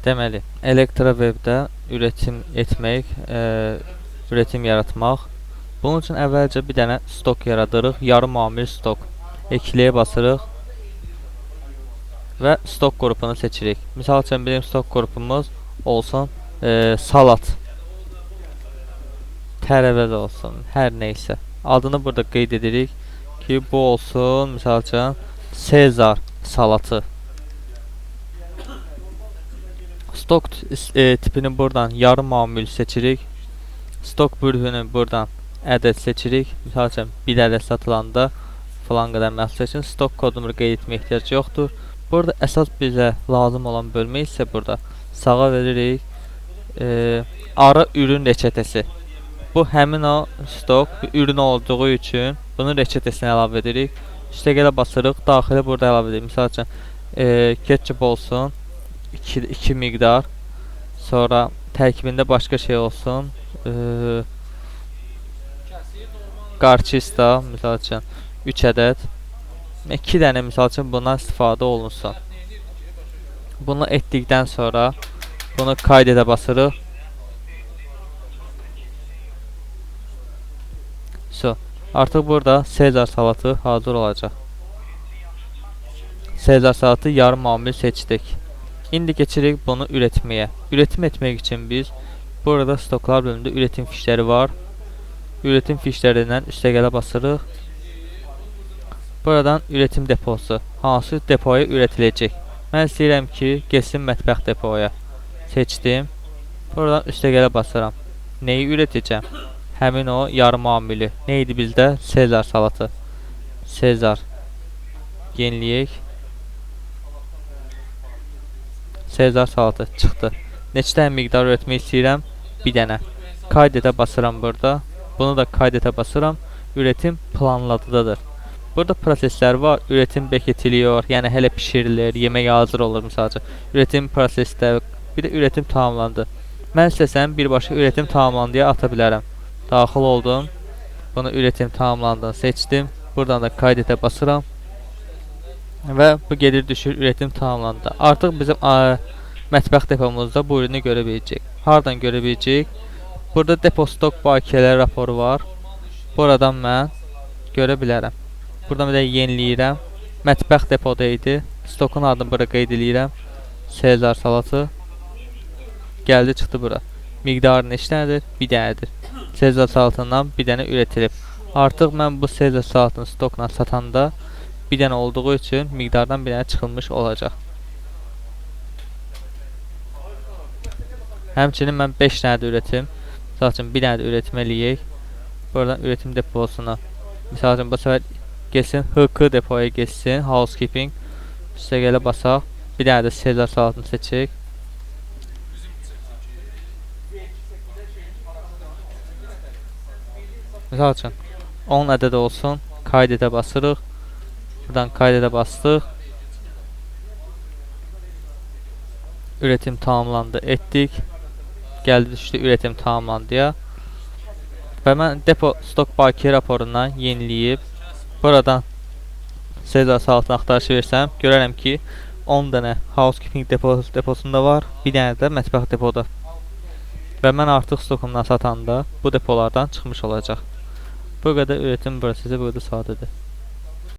Deməli, Elektrovebdə üretim etmək, üretim yaratmaq. Bunun üçün əvvəlcə bir dənə stok yaradırıq. Yarım amil stok. Ekliyə basırıq və stok qrupunu seçirik. Misal üçün bizim stok qrupumuz olsun salat. Tərəvəz olsun, hər neysə. Adını burada qeyd edirik ki, bu olsun, misal üçün Sezar salatı. Stok tipini buradan yarım amil seçirik. Stok bölümünü buradan ədəd seçirik. Misal üçün bir ədəd satılanda falan qədər məhsul üçün stok kodunu qeyd etməyə ehtiyac yoxdur. Burada əsas bizə lazım olan bölmə isə burada sağa veririk. Ara ürün reçetəsi. Bu həmin o stok ürün olduğu üçün bunun reçetəsini əlavə edirik. Üstəgələ basırıq. Daxili burada əlavə edirik. Misal üçün ketçup olsun. 2 miqdar. Sonra tərkibində başqa şey olsun. Qarçista misal üçün 3 ədəd. 2 dənə misal üçün bundan istifadə olunsun. Bunu etdikdən sonra bunu kaydedə basırıq. Artıq burada Sezar salatı hazır olacaq. Sezar salatı yarım amil seçdik. İndi keçirik bunu üretməyə. Üretim etmək üçün biz burada stoklar bölümündə üretim fişləri var. Üretim fişlərindən üstəgələ basırıq. Buradan üretim deposu. Hansı depoya üretiləcək? Mən istəyirəm ki, geçsin mətbəx depoya. Seçdim. Buradan üstəgələ basıram. Neyi üretəcəm? Həmin o yarım amili. Neydi bizdə? Sezar salatı. Sezar. Yeniləyək. Sezar salatı çıxdı. Neçə dənə miqdar üretmək istəyirəm? Bir dənə. Kaydedə basıram burada. Bunu da kaydedə basıram. Üretim planladıdadır. Burada proseslər var. Üretim bekletiliyor. Yəni hələ pişirilir. Yemək hazır olur misalca. Üretim prosesdə. Bir də üretim tamamlandı. Mən istəsəm birbaşa üretim tamamlandı deyə ata bilərəm. Daxil oldum. Bunu üretim tamamlandığını seçdim. Buradan da kaydedə basıram. Və bu gedir düşür üretim tamamlandı. Artıq bizim mətbəx depomuzda bu ürünü görə biləcək. Hardan görə biləcək? Burada depo stok bakiyələri raporu var. Buradan mən görə bilərəm. Buradan bir də yeniləyirəm. Mətbəx depoda idi. Stokun adını bura qeyd edirəm. Sezar salatı. Gəldi çıxdı bura. Miqdarı neçə dənədir? Bir dənədir. Sezar salatından bir dənə üretilib. Artıq mən bu Sezar salatını stokla satanda bir dənə olduğu üçün miqdardan bir dənə çıxılmış olacaq. Həmçinin mən 5 dənə də üretim. Misal üçün bir dənə də üretməliyik. Buradan üretim deposuna. Misal üçün bu səfər geçsin HK depoya geçsin. Housekeeping. Üstəgələ basaq. Bir dənə də Sezar salatını seçək. Misal üçün 10 ədəd olsun. Kaydedə basırıq. Buradan kaydedə bastıq. Üretim tamamlandı. Etdik. Gəldi düşdü üretim tamamlandıya. Və mən depo stok bakiyə raporundan yeniləyib buradan Sezar salatını axtarışı versəm, görərəm ki 10 dənə housekeeping deposunda var. Bir dənə də mətbəx depoda. Və mən artıq stokumdan satanda bu depolardan çıxmış olacaq. Bu qədər üretim prosesi burada sadədir.